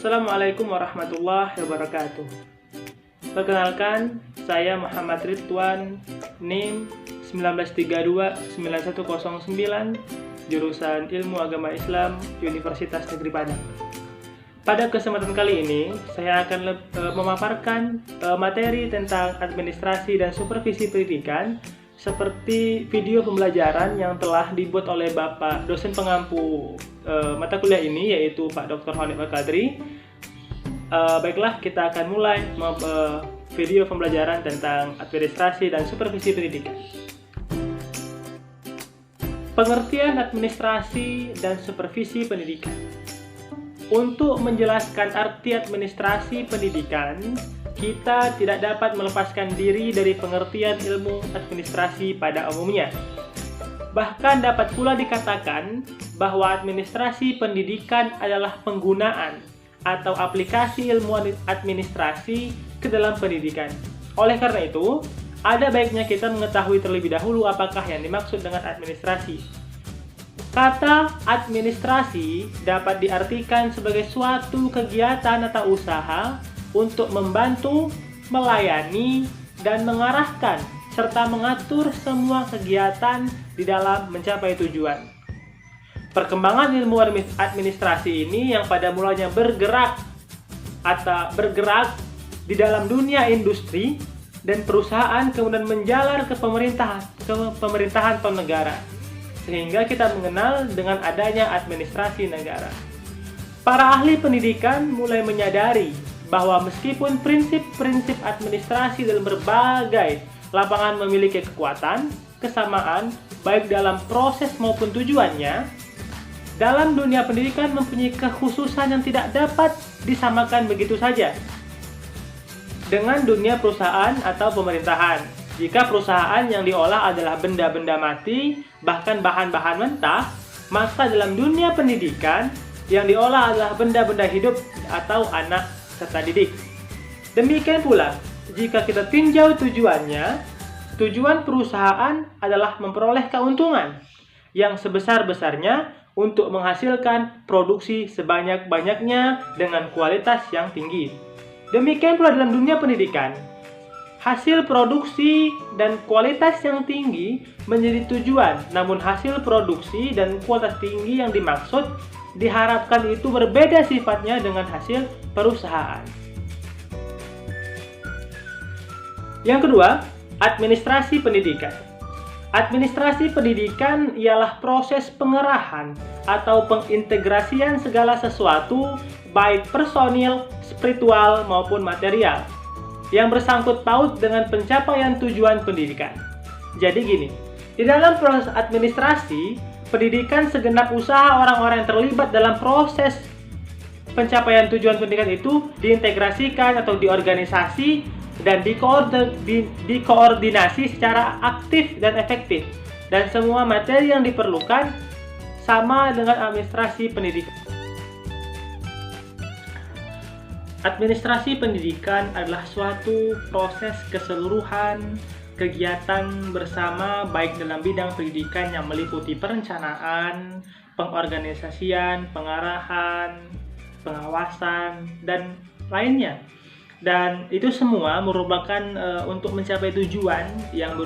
Assalamualaikum warahmatullahi wabarakatuh. Perkenalkan, saya Muhammad Ridwan, NIM 19329109, jurusan Ilmu Agama Islam, Universitas Negeri Padang. Pada kesempatan kali ini, saya akan memaparkan materi tentang administrasi dan supervisi pendidikan seperti video pembelajaran yang telah dibuat oleh Bapak dosen pengampu mata kuliah ini, yaitu Pak Dr. Hanif Al-Qadri. Baiklah, kita akan mulai video pembelajaran tentang administrasi dan supervisi pendidikan. Pengertian administrasi dan supervisi pendidikan. Untuk menjelaskan arti administrasi pendidikan, kita tidak dapat melepaskan diri dari pengertian ilmu administrasi pada umumnya. Bahkan dapat pula dikatakan bahwa administrasi pendidikan adalah penggunaan atau aplikasi ilmu administrasi ke dalam pendidikan. Oleh karena itu, ada baiknya kita mengetahui terlebih dahulu apakah yang dimaksud dengan administrasi. Kata administrasi dapat diartikan sebagai suatu kegiatan atau usaha untuk membantu, melayani, dan mengarahkan serta mengatur semua kegiatan di dalam mencapai tujuan. Perkembangan ilmu administrasi ini yang pada mulanya bergerak di dalam dunia industri dan perusahaan, kemudian menjalar ke pemerintahan atau negara, sehingga kita mengenal dengan adanya administrasi negara. Para ahli pendidikan mulai menyadari bahwa meskipun prinsip-prinsip administrasi dalam berbagai lapangan memiliki kekuatan, kesamaan, baik dalam proses maupun tujuannya, dalam dunia pendidikan mempunyai kekhususan yang tidak dapat disamakan begitu saja dengan dunia perusahaan atau pemerintahan. Jika perusahaan yang diolah adalah benda-benda mati, bahkan bahan-bahan mentah, maka dalam dunia pendidikan yang diolah adalah benda-benda hidup atau anak serta didik. Demikian pula, jika kita tinjau tujuannya, tujuan perusahaan adalah memperoleh keuntungan yang sebesar-besarnya untuk menghasilkan produksi sebanyak-banyaknya dengan kualitas yang tinggi. Demikian pula dalam dunia pendidikan, hasil produksi dan kualitas yang tinggi menjadi tujuan, namun hasil produksi dan kualitas tinggi yang dimaksud diharapkan itu berbeda sifatnya dengan hasil perusahaan. Yang kedua, administrasi pendidikan. Administrasi pendidikan ialah proses pengerahan atau pengintegrasian segala sesuatu, baik personil, spiritual maupun material, yang bersangkut paut dengan pencapaian tujuan pendidikan. Jadi gini, di dalam proses administrasi pendidikan, segenap usaha orang-orang yang terlibat dalam proses pencapaian tujuan pendidikan itu diintegrasikan atau diorganisasi dan dikoordinasi secara aktif dan efektif, dan semua materi yang diperlukan sama dengan administrasi pendidikan. Administrasi pendidikan adalah suatu proses keseluruhan kegiatan bersama baik dalam bidang pendidikan yang meliputi perencanaan, pengorganisasian, pengarahan, pengawasan, dan lainnya. Dan itu semua merupakan untuk mencapai tujuan yang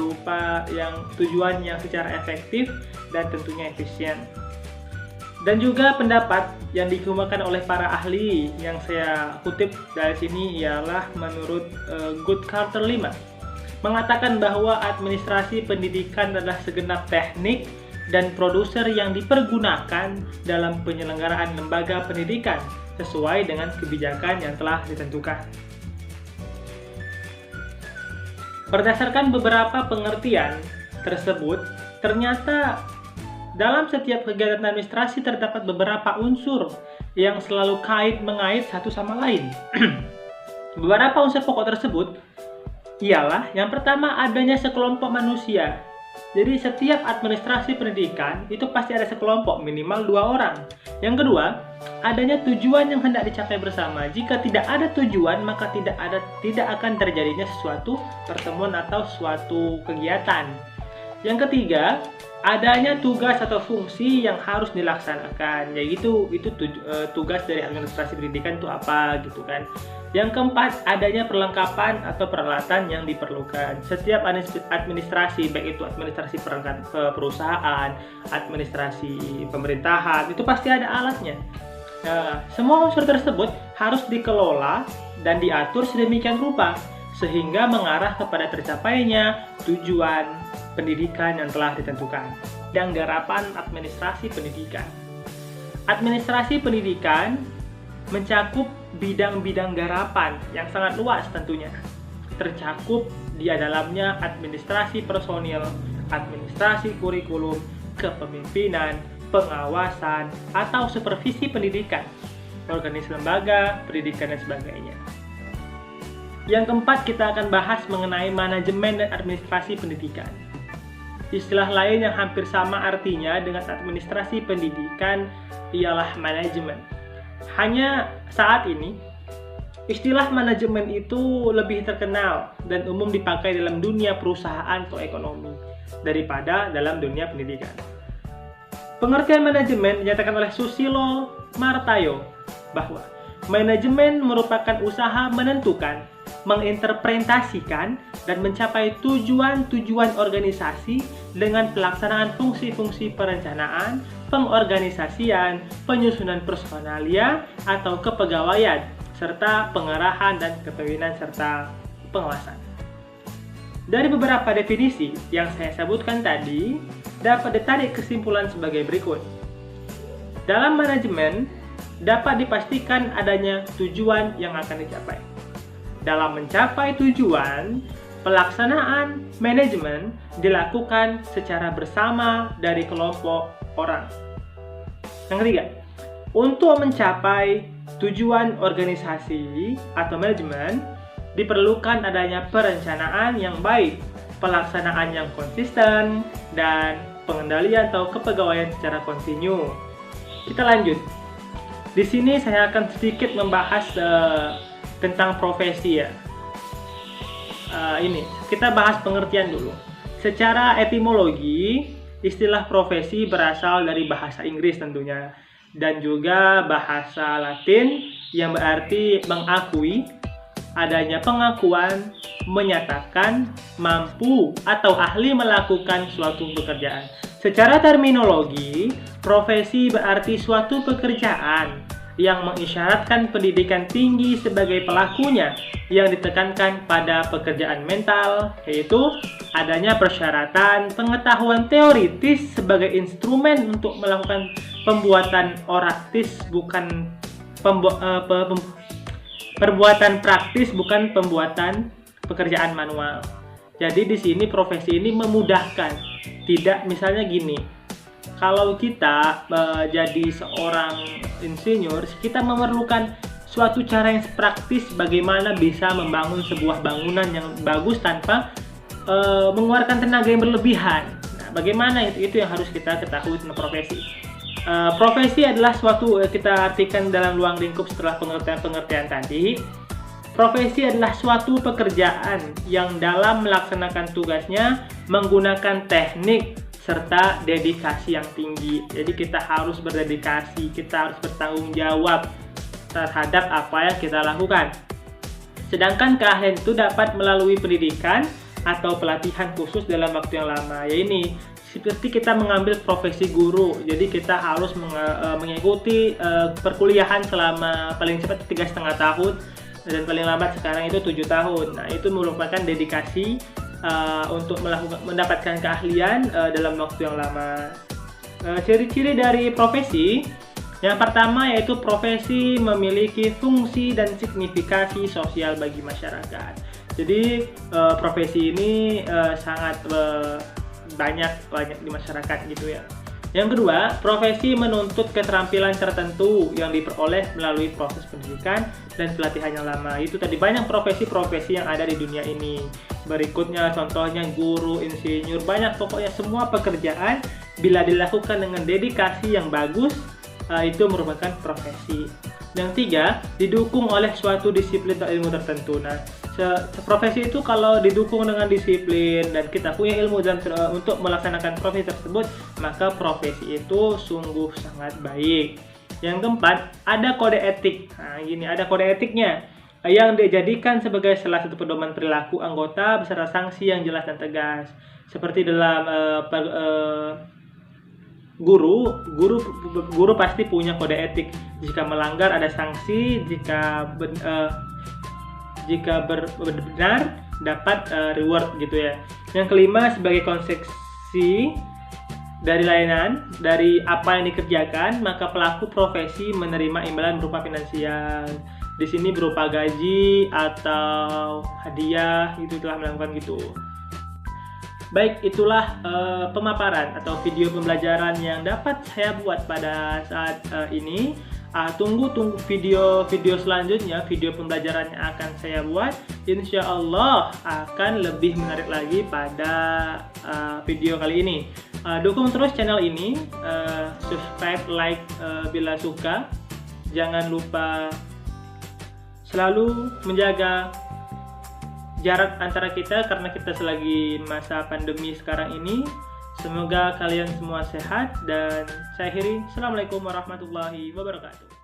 tujuan yang secara efektif dan tentunya efisien. Dan juga pendapat yang dikemukakan oleh para ahli yang saya kutip dari sini ialah menurut Guttcarter 5, mengatakan bahwa administrasi pendidikan adalah segenap teknik dan produser yang dipergunakan dalam penyelenggaraan lembaga pendidikan sesuai dengan kebijakan yang telah ditentukan. Berdasarkan beberapa pengertian tersebut, ternyata dalam setiap kegiatan administrasi terdapat beberapa unsur yang selalu kait-mengait satu sama lain. Beberapa unsur pokok tersebut ialah yang pertama, adanya sekelompok manusia. Jadi setiap administrasi pendidikan itu pasti ada sekelompok, minimal 2 orang. Yang kedua, adanya tujuan yang hendak dicapai bersama. Jika tidak ada tujuan, maka tidak akan terjadinya suatu pertemuan atau suatu kegiatan. Yang ketiga, adanya tugas atau fungsi yang harus dilaksanakan, yaitu tugas dari administrasi pendidikan itu apa gitu kan. Yang keempat, adanya perlengkapan atau peralatan yang diperlukan. Setiap administrasi, baik itu administrasi perusahaan, administrasi pemerintahan, itu pasti ada alatnya. Nah, semua unsur tersebut harus dikelola dan diatur sedemikian rupa sehingga mengarah kepada tercapainya tujuan pendidikan yang telah ditentukan. Dan garapan administrasi pendidikan. Administrasi pendidikan mencakup bidang-bidang garapan yang sangat luas tentunya. Tercakup di dalamnya administrasi personil, administrasi kurikulum, kepemimpinan, pengawasan, atau supervisi pendidikan, organisasi lembaga, pendidikan, dan sebagainya. Yang keempat, kita akan bahas mengenai manajemen dan administrasi pendidikan. Istilah lain yang hampir sama artinya dengan administrasi pendidikan ialah manajemen. Hanya saat ini, istilah manajemen itu lebih terkenal dan umum dipakai dalam dunia perusahaan atau ekonomi daripada dalam dunia pendidikan. Pengertian manajemen dinyatakan oleh Susilo Martayo bahwa manajemen merupakan usaha menentukan, menginterpretasikan, dan mencapai tujuan-tujuan organisasi dengan pelaksanaan fungsi-fungsi perencanaan, pengorganisasian, penyusunan personalia atau kepegawaian, serta pengarahan dan kepemimpinan serta pengawasan. Dari beberapa definisi yang saya sebutkan tadi, dapat ditarik kesimpulan sebagai berikut. Dalam manajemen, dapat dipastikan adanya tujuan yang akan dicapai. Dalam mencapai tujuan, pelaksanaan manajemen dilakukan secara bersama dari kelompok orang. Yang ketiga, untuk mencapai tujuan organisasi atau manajemen, diperlukan adanya perencanaan yang baik, pelaksanaan yang konsisten, dan pengendalian atau kepegawaian secara kontinu. Kita lanjut. Di sini saya akan sedikit membahas tentang profesi ya. Ini kita bahas pengertian dulu. Secara etimologi, istilah profesi berasal dari bahasa Inggris tentunya, dan juga bahasa Latin yang berarti mengakui, adanya pengakuan, menyatakan, mampu, atau ahli melakukan suatu pekerjaan. Secara terminologi, profesi berarti suatu pekerjaan yang mengisyaratkan pendidikan tinggi sebagai pelakunya, yang ditekankan pada pekerjaan mental, yaitu adanya persyaratan pengetahuan teoritis sebagai instrumen untuk melakukan pembuatan oraktis, bukan perbuatan praktis, bukan pembuatan pekerjaan manual. Jadi di sini profesi ini memudahkan. Tidak, misalnya gini, kalau kita jadi seorang insinyur, kita memerlukan suatu cara yang praktis bagaimana bisa membangun sebuah bangunan yang bagus tanpa mengeluarkan tenaga yang berlebihan. Nah, bagaimana itu yang harus kita ketahui tentang profesi. Profesi adalah suatu, kita artikan dalam ruang lingkup setelah pengertian tadi. Profesi adalah suatu pekerjaan yang dalam melaksanakan tugasnya menggunakan teknik serta dedikasi yang tinggi. Jadi kita harus berdedikasi, kita harus bertanggung jawab terhadap apa yang kita lakukan. Sedangkan keahlian itu dapat melalui pendidikan atau pelatihan khusus dalam waktu yang lama. Ya ini seperti kita mengambil profesi guru. Jadi kita harus mengikuti perkuliahan selama paling cepat 3,5 tahun dan paling lambat sekarang itu 7 tahun. Nah, itu merupakan dedikasi untuk mendapatkan keahlian dalam waktu yang lama. Ciri-ciri dari profesi, yang pertama yaitu profesi memiliki fungsi dan signifikasi sosial bagi masyarakat. Jadi profesi ini sangat banyak di masyarakat gitu ya. Yang kedua, profesi menuntut keterampilan tertentu yang diperoleh melalui proses pendidikan dan pelatihan yang lama. Itu tadi banyak profesi-profesi yang ada di dunia ini. Berikutnya contohnya guru, insinyur, banyak, pokoknya semua pekerjaan bila dilakukan dengan dedikasi yang bagus itu merupakan profesi. Yang tiga, didukung oleh suatu disiplin atau ilmu tertentu. Nah, profesi itu kalau didukung dengan disiplin dan kita punya ilmu untuk melaksanakan profesi tersebut, maka profesi itu sungguh sangat baik. Yang keempat, ada kode etik. Nah, gini, ada kode etiknya yang dijadikan sebagai salah satu pedoman perilaku anggota beserta sanksi yang jelas dan tegas. Seperti dalam guru pasti punya kode etik. Jika melanggar ada sanksi, jika benar dapat reward gitu ya. Yang kelima, sebagai konsekuensi dari layanan dari apa yang dikerjakan, maka pelaku profesi menerima imbalan berupa finansial. Di sini berupa gaji atau hadiah, itu telah melakukan gitu. Baik, itulah pemaparan atau video pembelajaran yang dapat saya buat pada saat ini. Tunggu video selanjutnya, video pembelajaran yang akan saya buat. Insya Allah akan lebih menarik lagi pada video kali ini. Dukung terus channel ini, subscribe, like bila suka. Jangan lupa selalu menjaga jarak antara kita karena kita selagi masa pandemi sekarang ini. Semoga kalian semua sehat dan saya akhiri. Assalamualaikum warahmatullahi wabarakatuh.